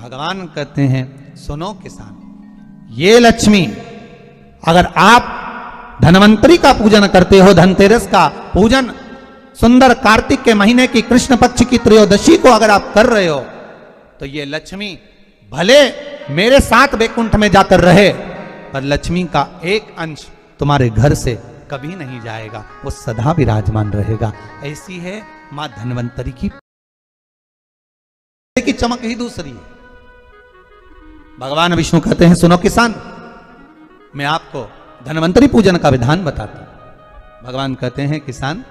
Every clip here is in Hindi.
भगवान कहते हैं सुनो किसान, ये लक्ष्मी अगर आप धनवंतरी का पूजन करते हो, धनतेरस का पूजन सुंदर कार्तिक के महीने की कृष्ण पक्ष की त्रयोदशी को अगर आप कर रहे हो, तो ये लक्ष्मी भले मेरे साथ वैकुंठ में जाकर रहे, पर लक्ष्मी का एक अंश तुम्हारे घर से कभी नहीं जाएगा, वो सदा विराजमान रहेगा। ऐसी है मां धनवंतरी की चमक ही दूसरी है। भगवान विष्णु कहते हैं सुनो किसान, मैं आपको धनवंतरी पूजन का विधान बताता हूं। भगवान कहते हैं किसान,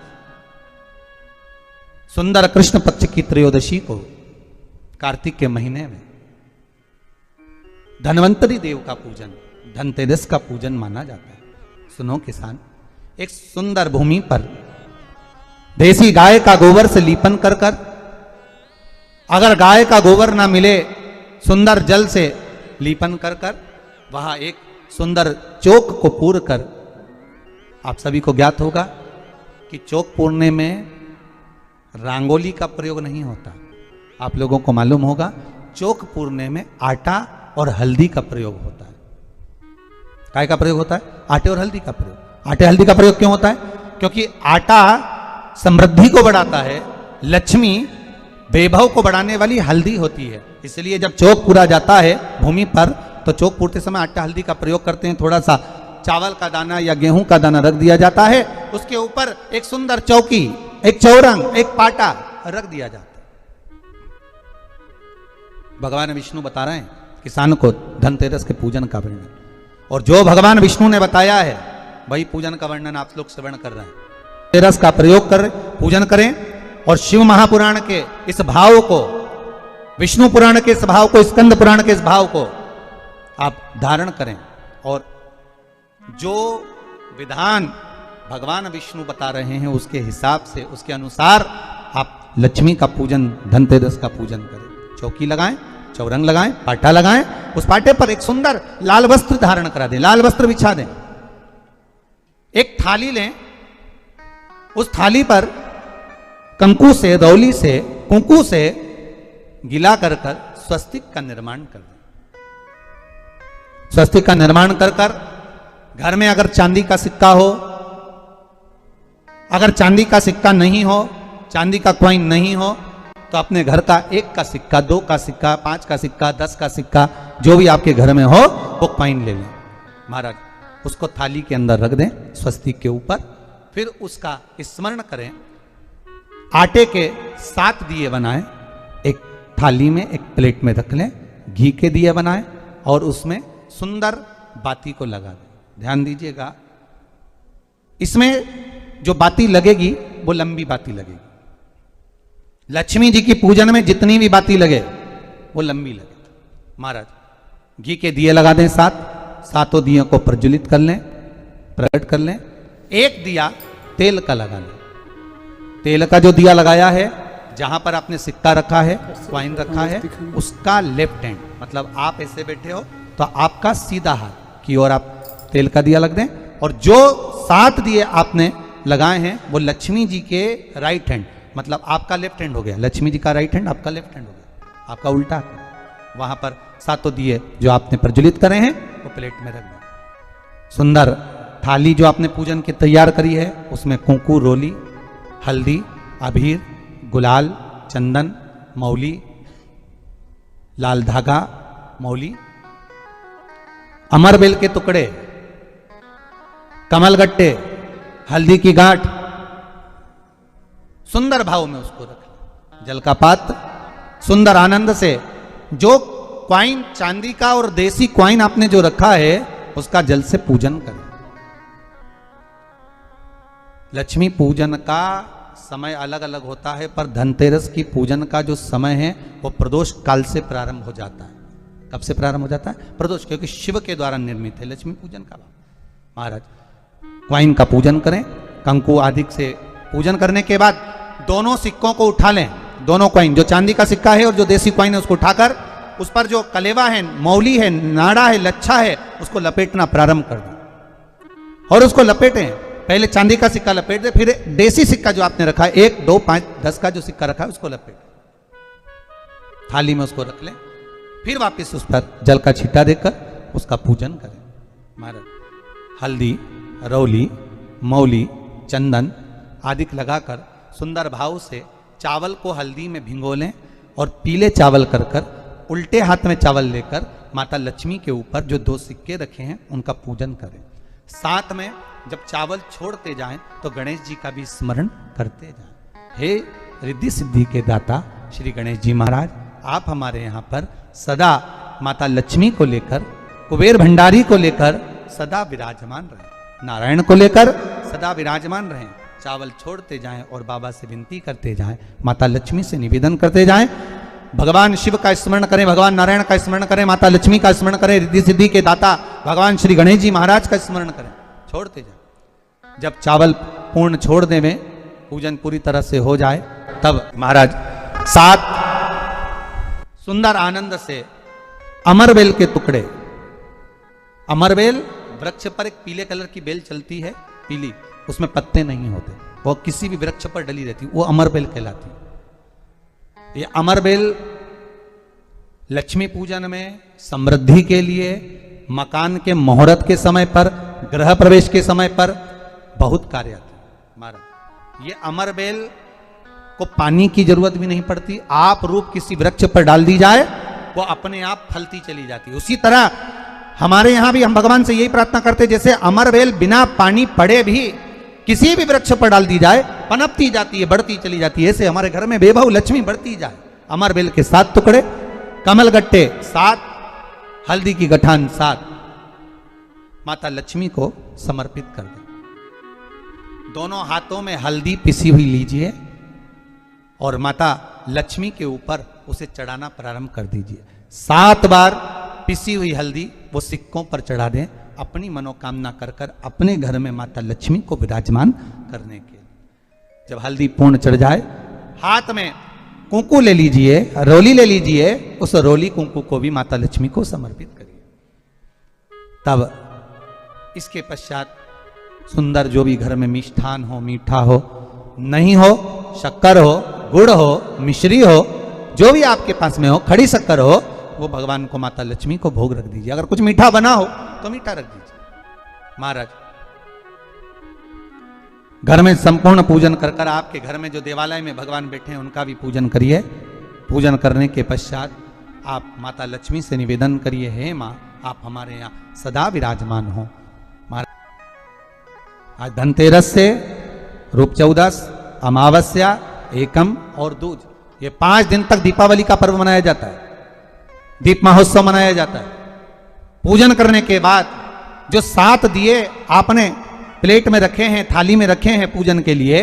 सुंदर कृष्ण पक्ष की त्रयोदशी को कार्तिक के महीने में धनवंतरी देव का पूजन, धनतेरस का पूजन माना जाता है। सुनो किसान, एक सुंदर भूमि पर देसी गाय का गोबर से लीपन कर कर, अगर गाय का गोबर ना मिले सुंदर जल से लीपन कर कर, वहां एक सुंदर चौक को पूर कर, आप सभी को ज्ञात होगा कि चौक पूरने में रंगोली का प्रयोग नहीं होता। आप लोगों को मालूम होगा चौक पूरने में आटा और हल्दी का प्रयोग होता है। काय का प्रयोग होता है? आटे और हल्दी का प्रयोग। आटे हल्दी का प्रयोग क्यों होता है? क्योंकि आटा समृद्धि को बढ़ाता है, लक्ष्मी वैभव को बढ़ाने वाली हल्दी होती है। इसलिए जब चौक पूरा जाता है भूमि पर, तो चौक पूरते समय आटा हल्दी का प्रयोग करते हैं। थोड़ा सा चावल का दाना या गेहूं का दाना रख दिया जाता है, उसके ऊपर एक सुंदर चौकी, एक चौरंग, एक पाटा रख दिया जाता है। भगवान विष्णु बता रहे हैं किसान को धनतेरस के पूजन का वर्णन, और जो भगवान विष्णु ने बताया है वही पूजन का वर्णन आप लोग श्रवण कर रहे हैं। तेरस का प्रयोग कर पूजन करें, और शिव महापुराण के इस भाव को, विष्णु पुराण के इस भाव को, स्कंद पुराण के इस भाव को आप धारण करें, और जो विधान भगवान विष्णु बता रहे हैं उसके हिसाब से, उसके अनुसार आप लक्ष्मी का पूजन, धनतेरस का पूजन करें। चौकी लगाएं, चौरंग लगाएं, पाटा लगाएं, उस पाटे पर एक सुंदर लाल वस्त्र धारण करा दें, लाल वस्त्र बिछा दें। एक थाली लें, उस थाली पर कंकु से, रौली से, कुंकू से गिला कर कर स्वस्तिक का निर्माण कर दें। स्वस्तिक का निर्माण कर कर घर में अगर चांदी का सिक्का हो, अगर चांदी का सिक्का नहीं हो, चांदी का कॉइन नहीं हो, तो अपने घर का 1 का सिक्का, 2 का सिक्का, 5 का सिक्का, 10 का सिक्का, जो भी आपके घर में हो वो कॉइन ले लें महाराज, उसको थाली के अंदर रख दें स्वस्तिक के ऊपर। फिर उसका स्मरण करें, आटे के 7 दिए बनाएं, एक थाली में, एक प्लेट में रख लें, घी के दिए बनाएं और उसमें सुंदर बाती को लगा दें। ध्यान दीजिएगा, इसमें जो बाती लगेगी वो लंबी बाती लगेगी। लक्ष्मी जी की पूजन में जितनी भी बाती लगे वो लंबी लगे। महाराज घी के दिए लगा दें 7, सातों दियों को प्रज्वलित कर लें, प्रकट कर लें। एक दिया तेल का लगा लें। तेल का जो दिया लगाया है, जहां पर आपने सिक्का रखा है, कॉइन रखा है, उसका लेफ्ट हैंड, मतलब आप ऐसे बैठे हो तो आपका सीधा हाथ की ओर आप तेल का दिया लग दें, और जो 7 दिए आपने लगाए हैं वो लक्ष्मी जी के राइट हैंड, मतलब आपका लेफ्ट हैंड हो गया, लक्ष्मी जी का राइट हैंड, आपका लेफ्ट हैंड हो गया, आपका उल्टा। वहां पर 7 दिए जो आपने प्रज्वलित करे हैं वो प्लेट में रख दें। सुंदर थाली जो आपने पूजन की तैयार करी है, उसमें कुंकू, रोली, हल्दी, अबीर, गुलाल, चंदन, मौली, लाल धागा, मौली, अमरबेल के टुकड़े, कमलगट्टे, हल्दी की गांठ, सुंदर भाव में उसको रख। जल का पात्र सुंदर आनंद से, जो क्वाइन चांदी का और देसी क्वाइन आपने जो रखा है उसका जल से पूजन करें। लक्ष्मी पूजन का समय अलग अलग होता है, पर धनतेरस की पूजन का जो समय है वो प्रदोष काल से प्रारंभ हो जाता है। कब से प्रारंभ हो जाता है? प्रदोष, क्योंकि शिव के द्वारा निर्मित है लक्ष्मी पूजन का। महाराज क्वाइन का पूजन करें, कंकु आदि से पूजन करने के बाद दोनों सिक्कों को उठा लें, दोनों कॉइन, जो चांदी का सिक्का है और जो देसी कॉइन है उसको उठाकर उस पर जो कलेवा है, मौली है, नाड़ा है, लच्छा है, उसको लपेटना प्रारंभ कर दें और उसको लपेटें। पहले चांदी का सिक्का लपेट दे, फिर देसी सिक्का जो आपने रखा है 1, 2, 5, 10 का जो सिक्का रखा है उसको लपेट, थाली में उसको रख लें। फिर वापस उस पर जल का छींटा देकर उसका पूजन करें। महाराज हल्दी, रौली, मौली, चंदन आदि लगाकर सुंदर भाव से चावल को हल्दी में भिगो लें और पीले चावल कर कर उल्टे हाथ में चावल लेकर माता लक्ष्मी के ऊपर जो 2 सिक्के रखे हैं उनका पूजन करें। साथ में जब चावल छोड़ते जाएं तो गणेश जी का भी स्मरण करते जाएं। हे रिद्धि सिद्धि के दाता श्री गणेश जी महाराज, आप हमारे यहाँ पर सदा माता लक्ष्मी को लेकर, कुबेर भंडारी को लेकर सदा विराजमान रहें, नारायण को लेकर सदा विराजमान रहें। चावल छोड़ते जाएं और बाबा से विनती करते जाएं, माता लक्ष्मी से निवेदन करते जाएं। भगवान शिव का स्मरण करें, भगवान नारायण का स्मरण करें, माता लक्ष्मी का स्मरण करें, रिद्धि सिद्धि के दाता भगवान श्री गणेश जी महाराज का स्मरण करें। छोड़ते जाएं। जब चावल पूर्ण छोड़ देवें, पूजन पूरी तरह से हो जाए, तब महाराज 7 सुंदर आनंद से अमरबेल के टुकड़े, अमरबेल वृक्ष पर एक पीले कलर की बेल चलती है, पीली, उसमें पत्ते नहीं होते, वो किसी भी वृक्ष पर डली रहती, वो अमरबेल कहलाती। ये अमरबेल लक्ष्मी पूजन में, समृद्धि के लिए, मकान के मुहूर्त के समय पर, गृह प्रवेश के समय पर बहुत कार्य आती है। महाराज ये अमरबेल को पानी की जरूरत भी नहीं पड़ती, आप रूप किसी वृक्ष पर डाल दी जाए वो अपने आप फलती चली जाती है। उसी तरह हमारे यहां भी हम भगवान से यही प्रार्थना करते, जैसे अमरबेल बिना पानी पड़े भी किसी भी वृक्ष पर डाल दी जाए पनपती जाती है, बढ़ती चली जाती है। ऐसे हमारे घर में बेभव लक्ष्मी बढ़ती जाए। अमरबेल के 7 टुकड़े, कमलगट्टे 7, हल्दी की गठान 7 माता लक्ष्मी को समर्पित कर दें। दोनों हाथों में हल्दी पिसी हुई लीजिए और माता लक्ष्मी के ऊपर उसे चढ़ाना प्रारंभ कर दीजिए। 7 बार पिसी हुई हल्दी वो सिक्कों पर चढ़ा दें, अपनी मनोकामना कर कर अपने घर में माता लक्ष्मी को विराजमान करने के। जब हल्दी पूर्ण चढ़ जाए, हाथ में कुंकू ले लीजिए, रोली ले लीजिए, उस रोली कुंकू को भी माता लक्ष्मी को समर्पित करिए। तब इसके पश्चात सुंदर जो भी घर में मिष्ठान हो, मीठा हो, नहीं हो शक्कर हो, गुड़ हो, मिश्री हो, जो भी आपके पास में हो, खड़ी शक्कर हो, वो भगवान को माता लक्ष्मी को भोग रख दीजिए। अगर कुछ मीठा बना हो तो मीठा रख दीजिए। महाराज घर में संपूर्ण पूजन कर कर आपके घर में जो देवालय में भगवान बैठे हैं उनका भी पूजन करिए। पूजन करने के पश्चात आप माता लक्ष्मी से निवेदन करिए, हे माँ आप हमारे यहाँ सदा विराजमान हो। महाराज आज धनतेरस से रूप चौदस, अमावस्या, एकम और दूज, ये 5 दिन तक दीपावली का पर्व मनाया जाता है, दीप महोत्सव मनाया जाता है। पूजन करने के बाद जो 7 दिए आपने प्लेट में रखे हैं, थाली में रखे हैं पूजन के लिए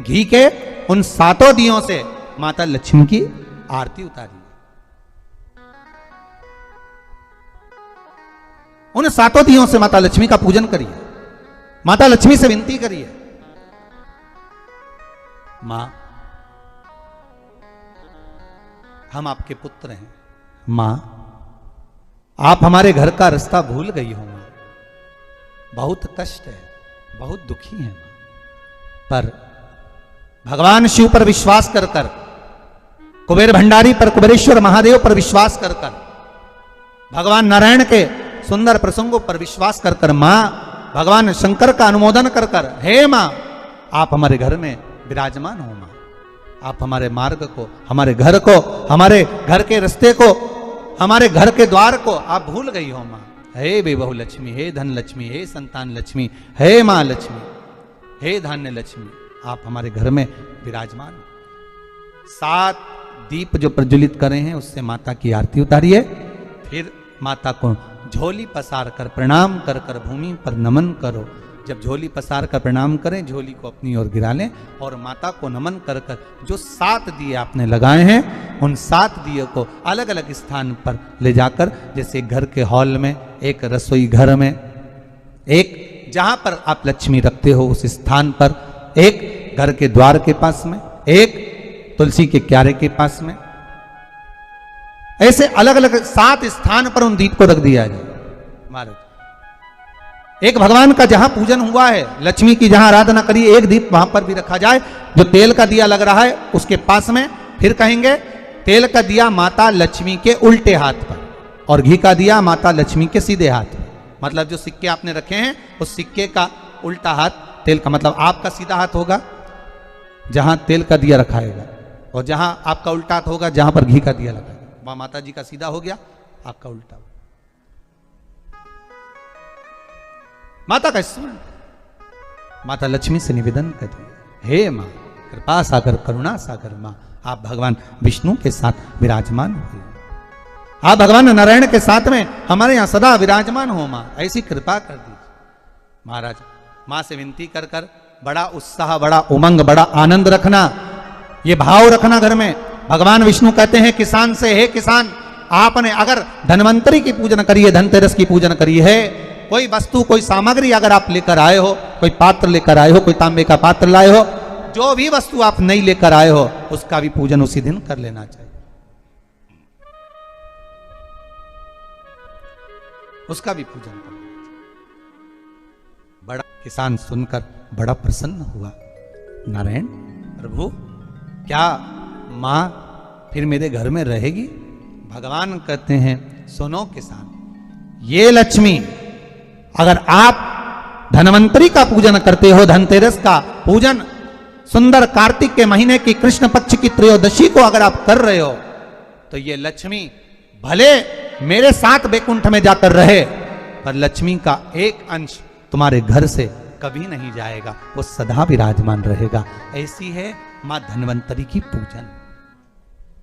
घी के, उन 7 दियों से माता लक्ष्मी की आरती उतारिए। उन 7 दियों से माता लक्ष्मी का पूजन करिए, माता लक्ष्मी से विनती करिए, मां हम आपके पुत्र हैं, मां आप हमारे घर का रास्ता भूल गई हो, मां बहुत कष्ट है, बहुत दुखी है मां। पर भगवान शिव पर विश्वास कर कर, कुबेर भंडारी पर, कुबेरेश्वर महादेव पर विश्वास कर कर, भगवान नारायण के सुंदर प्रसंगों पर विश्वास कर कर, मां भगवान शंकर का अनुमोदन कर कर, हे मां आप हमारे घर में विराजमान हो, मां आप हमारे मार्ग को, हमारे घर को, हमारे घर के रास्ते को, हमारे घर के द्वार को आप भूल गई हो मां। हे बेबहु लक्ष्मी, हे धन लक्ष्मी, हे संतान लक्ष्मी, हे मां लक्ष्मी, हे धान्य लक्ष्मी आप हमारे घर में विराजमान। 7 दीप जो प्रज्वलित करे हैं उससे माता की आरती उतारिए। फिर माता को झोली पसार कर प्रणाम कर कर भूमि पर नमन करो। जब झोली पसार कर प्रणाम करें, झोली को अपनी ओर गिरा लें और माता को नमन कर कर जो 7 दिए आपने लगाए हैं उन 7 दिए को अलग अलग स्थान पर ले जाकर, जैसे घर के हॉल में, एक रसोई घर में, एक जहां पर आप लक्ष्मी रखते हो उस स्थान पर, एक घर के द्वार के पास में, एक तुलसी के क्यारे के पास में, ऐसे अलग अलग 7 स्थान पर उन दीप को रख दिया जाए। महाराज एक भगवान का जहां पूजन हुआ है, लक्ष्मी की जहां आराधना करी, एक दीप वहां पर भी रखा जाए। जो तेल का दिया लग रहा है उसके पास में, फिर कहेंगे तेल का दिया माता लक्ष्मी के उल्टे हाथ पर और घी का दिया माता लक्ष्मी के सीधे हाथ पर। मतलब जो सिक्के आपने रखे हैं उस सिक्के का उल्टा हाथ तेल का, मतलब आपका सीधा हाथ होगा जहां तेल का दिया रखाएगा, और जहां आपका उल्टा हाथ होगा जहां पर घी का दिया लगाएगा, वहां माता जी का सीधा हो गया, आपका उल्टा हो। माता का स्मरण, माता लक्ष्मी से निवेदन करिए, हे मां कृपा सागर करुणा सागर मां, आप भगवान विष्णु के साथ विराजमान हो, आप भगवान नारायण के साथ में हमारे यहां सदा विराजमान हो मां, ऐसी कृपा कर दीजिए। महाराज मां से विनती कर कर बड़ा उत्साह, बड़ा उमंग, बड़ा आनंद रखना, ये भाव रखना घर में। भगवान विष्णु कहते हैं किसान से, हे किसान, आपने अगर धन्वंतरी की पूजन करी है, धनतेरस की पूजन करी है, कोई वस्तु कोई सामग्री अगर आप लेकर आए हो, कोई पात्र लेकर आए हो, कोई तांबे का पात्र लाए हो, जो भी वस्तु आप नहीं लेकर आए हो उसका भी पूजन उसी दिन कर लेना चाहिए, उसका भी पूजन कर लेना चाहिए। बड़ा किसान सुनकर बड़ा प्रसन्न हुआ, नारायण प्रभु क्या मां फिर मेरे घर में रहेगी? भगवान कहते हैं सुनो किसान, ये लक्ष्मी अगर आप धनवंतरी का पूजन करते हो, धनतेरस का पूजन सुंदर कार्तिक के महीने की कृष्ण पक्ष की त्रयोदशी को अगर आप कर रहे हो, तो ये लक्ष्मी भले मेरे साथ बैकुंठ में जाकर रहे, पर लक्ष्मी का एक अंश तुम्हारे घर से कभी नहीं जाएगा, वो सदा विराजमान रहेगा। ऐसी है मां धन्वंतरी की पूजन।